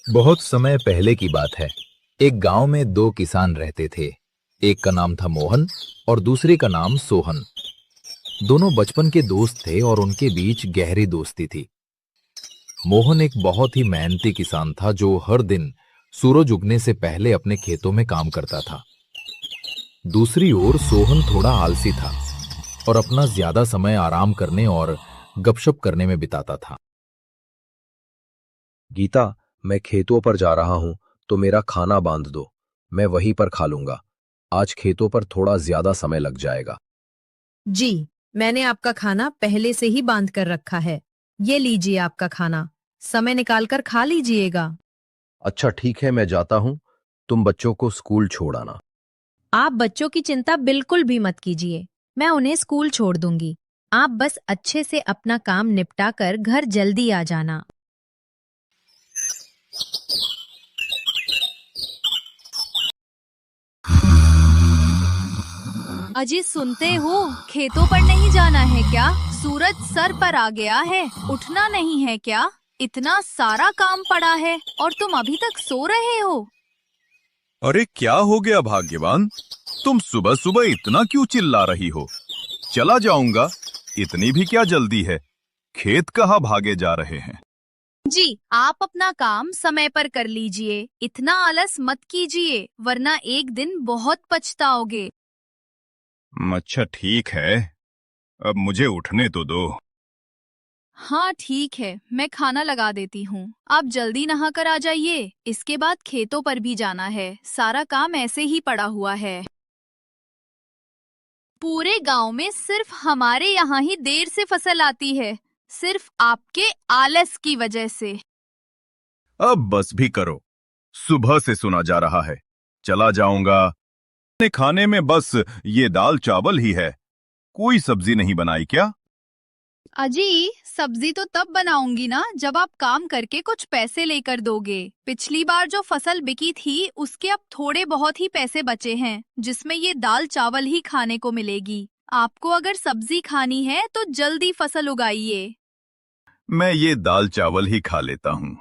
बहुत समय पहले की बात है। एक गांव में दो किसान रहते थे। एक का नाम था मोहन और दूसरे का नाम सोहन। दोनों बचपन के दोस्त थे और उनके बीच गहरी दोस्ती थी। मोहन एक बहुत ही मेहनती किसान था जो हर दिन सूरज उगने से पहले अपने खेतों में काम करता था। दूसरी ओर सोहन थोड़ा आलसी था और अपना ज्यादा समय आराम करने और गपशप करने में बिताता था। गीता, मैं खेतों पर जा रहा हूं तो मेरा खाना बांध दो। मैं वहीं पर खा लूंगा। आज खेतों पर थोड़ा ज्यादा समय लग जाएगा। जी, मैंने आपका खाना पहले से ही बांध कर रखा है। ये लीजिए आपका खाना। समय निकालकर खा लीजिएगा। अच्छा ठीक है, मैं जाता हूं। तुम बच्चों को स्कूल छोड़ आना। आप बच्चों की चिंता बिल्कुल भी मत कीजिए। मैं उन्हें स्कूल छोड़ दूंगी। आप बस अच्छे से अपना काम निपटा कर घर जल्दी आ जाना। अजी सुनते हो, खेतों पर नहीं जाना है क्या? सूरज सर पर आ गया है, उठना नहीं है क्या? इतना सारा काम पड़ा है और तुम अभी तक सो रहे हो। अरे क्या हो गया भाग्यवान, तुम सुबह सुबह इतना क्यों चिल्ला रही हो? चला जाऊंगा, इतनी भी क्या जल्दी है? खेत कहाँ भागे जा रहे हैं? जी, आप अपना काम समय पर कर लीजिए। इतना आलस मत कीजिए, वरना एक दिन बहुत पछताओगे। अच्छा ठीक है, अब मुझे उठने तो दो। हाँ ठीक है, मैं खाना लगा देती हूँ। आप जल्दी नहा कर आ जाइए। इसके बाद खेतों पर भी जाना है। सारा काम ऐसे ही पड़ा हुआ है। पूरे गांव में सिर्फ हमारे यहाँ ही देर से फसल आती है, सिर्फ आपके आलस की वजह से। अब बस भी करो, सुबह से सुना जा रहा है चला जाऊंगा। खाने में बस ये दाल चावल ही है, कोई सब्जी नहीं बनाई क्या? अजी, सब्जी तो तब बनाऊंगी ना जब आप काम करके कुछ पैसे लेकर दोगे। पिछली बार जो फसल बिकी थी उसके अब थोड़े बहुत ही पैसे बचे हैं, जिसमें ये दाल चावल ही खाने को मिलेगी। आपको अगर सब्जी खानी है तो जल्दी फसल उगाइए। मैं ये दाल चावल ही खा लेता हूँ।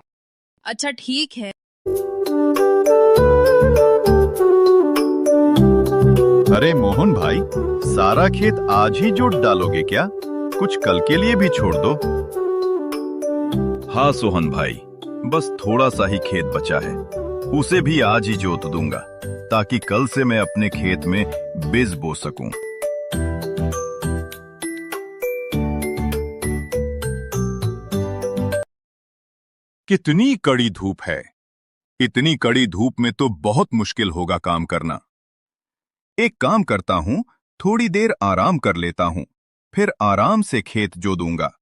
अच्छा ठीक है। अरे मोहन भाई, सारा खेत आज ही जोत डालोगे क्या? कुछ कल के लिए भी छोड़ दो। हाँ सोहन भाई, बस थोड़ा सा ही खेत बचा है, उसे भी आज ही जोत दूंगा ताकि कल से मैं अपने खेत में बीज बो सकूं। कितनी कड़ी धूप है। इतनी कड़ी धूप में तो बहुत मुश्किल होगा काम करना। एक काम करता हूँ, थोड़ी देर आराम कर लेता हूँ, फिर आराम से खेत जो दूंगा।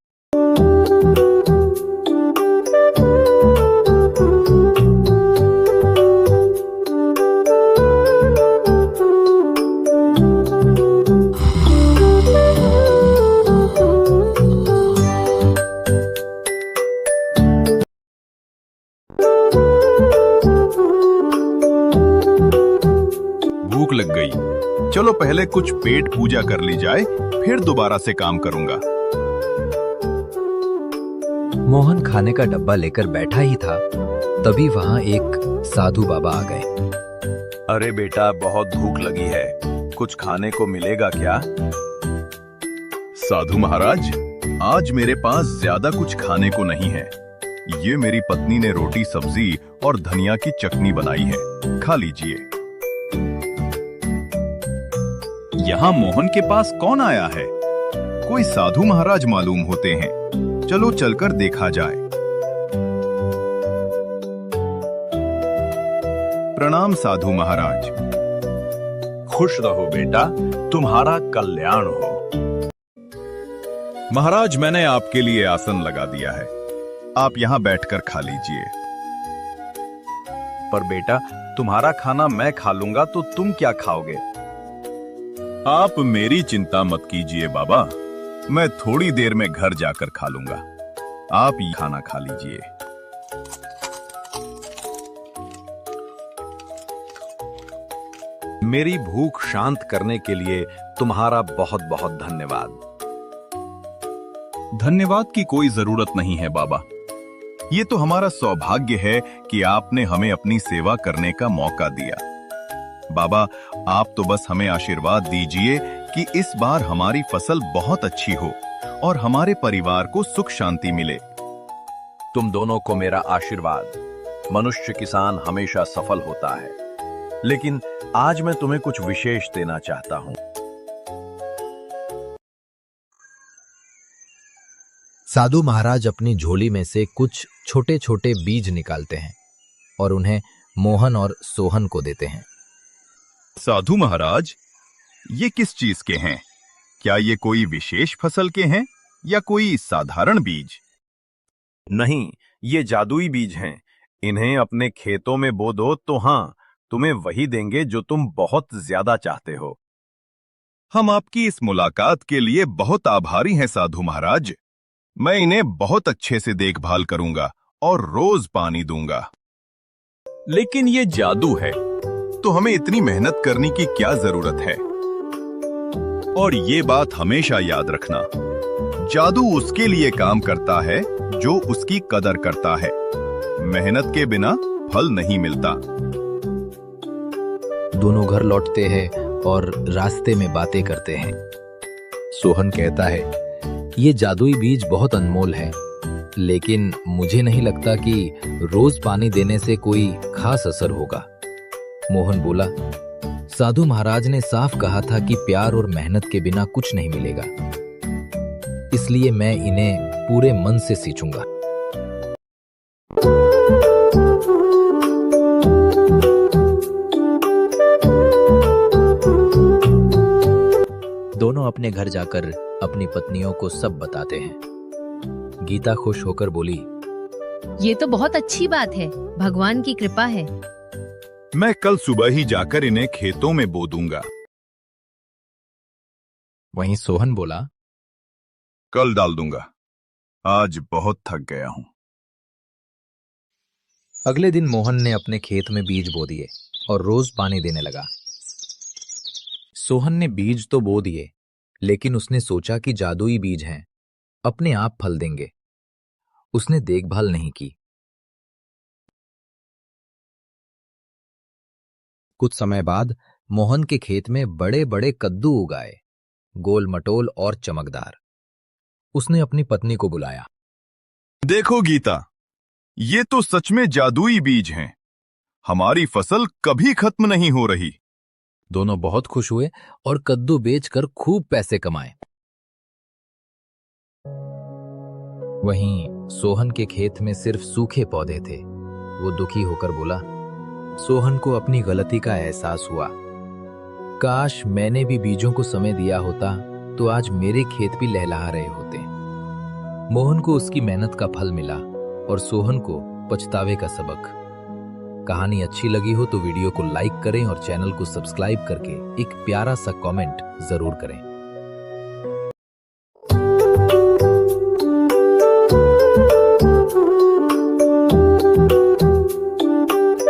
भूख लग गई, चलो पहले कुछ पेट पूजा कर ली जाए, फिर दोबारा से काम करूंगा। मोहन खाने का डब्बा लेकर बैठा ही था, तभी वहां एक साधु बाबा आ गए। अरे बेटा, बहुत भूख लगी है, कुछ खाने को मिलेगा क्या? साधु महाराज, आज मेरे पास ज्यादा कुछ खाने को नहीं है। ये मेरी पत्नी ने रोटी सब्जी और धनिया की चटनी बनाई है, खा लीजिए। यहाँ मोहन के पास कौन आया है? कोई साधु महाराज मालूम होते हैं, चलो चलकर देखा जाए। प्रणाम साधु महाराज। खुश रहो बेटा, तुम्हारा कल्याण हो। महाराज, मैंने आपके लिए आसन लगा दिया है, आप यहाँ बैठकर खा लीजिए। पर बेटा, तुम्हारा खाना मैं खा लूंगा तो तुम क्या खाओगे? आप मेरी चिंता मत कीजिए बाबा, मैं थोड़ी देर में घर जाकर खा लूंगा। आप ही खाना खा लीजिए। मेरी भूख शांत करने के लिए तुम्हारा बहुत बहुत धन्यवाद। धन्यवाद की कोई जरूरत नहीं है बाबा, ये तो हमारा सौभाग्य है कि आपने हमें अपनी सेवा करने का मौका दिया। बाबा, आप तो बस हमें आशीर्वाद दीजिए कि इस बार हमारी फसल बहुत अच्छी हो और हमारे परिवार को सुख शांति मिले। तुम दोनों को मेरा आशीर्वाद। मनुष्य किसान हमेशा सफल होता है, लेकिन आज मैं तुम्हें कुछ विशेष देना चाहता हूं। साधु महाराज अपनी झोली में से कुछ छोटे छोटे बीज निकालते हैं और उन्हें मोहन और सोहन को देते हैं। साधु महाराज, ये किस चीज के हैं? क्या ये कोई विशेष फसल के हैं या कोई साधारण बीज? नहीं, ये जादुई बीज हैं। इन्हें अपने खेतों में बो दो तो हाँ, तुम्हें वही देंगे जो तुम बहुत ज्यादा चाहते हो। हम आपकी इस मुलाकात के लिए बहुत आभारी हैं साधु महाराज। मैं इन्हें बहुत अच्छे से देखभाल करूंगा और रोज पानी दूंगा। लेकिन ये जादू है। तो हमें इतनी मेहनत करने की क्या जरूरत है? और ये बात हमेशा याद रखना, जादू उसके लिए काम करता है जो उसकी कदर करता है। मेहनत के बिना फल नहीं मिलता। दोनों घर लौटते हैं और रास्ते में बातें करते हैं। सोहन कहता है, ये जादुई बीज बहुत अनमोल है, लेकिन मुझे नहीं लगता कि रोज पानी देने से कोई खास असर होगा। मोहन बोला, साधु महाराज ने साफ कहा था कि प्यार और मेहनत के बिना कुछ नहीं मिलेगा, इसलिए मैं इन्हें पूरे मन से सींचूंगा। दोनों अपने घर जाकर अपनी पत्नियों को सब बताते हैं। गीता खुश होकर बोली, ये तो बहुत अच्छी बात है, भगवान की कृपा है। मैं कल सुबह ही जाकर इन्हें खेतों में बो दूंगा। वहीं सोहन बोला, कल डाल दूंगा, आज बहुत थक गया हूं। अगले दिन मोहन ने अपने खेत में बीज बो दिए और रोज पानी देने लगा। सोहन ने बीज तो बो दिए, लेकिन उसने सोचा कि जादुई बीज हैं, अपने आप फल देंगे। उसने देखभाल नहीं की। कुछ समय बाद मोहन के खेत में बड़े बड़े कद्दू उगाए, गोल मटोल और चमकदार। उसने अपनी पत्नी को बुलाया। देखो गीता, ये तो सच में जादुई बीज हैं। हमारी फसल कभी खत्म नहीं हो रही। दोनों बहुत खुश हुए और कद्दू बेचकर खूब पैसे कमाए। वहीं सोहन के खेत में सिर्फ सूखे पौधे थे। वो दुखी होकर बोला। सोहन को अपनी गलती का एहसास हुआ। काश मैंने भी बीजों को समय दिया होता तो आज मेरे खेत भी लहलहा रहे होते। मोहन को उसकी मेहनत का फल मिला और सोहन को पछतावे का सबक। कहानी अच्छी लगी हो तो वीडियो को लाइक करें और चैनल को सब्सक्राइब करके एक प्यारा सा कमेंट जरूर करें।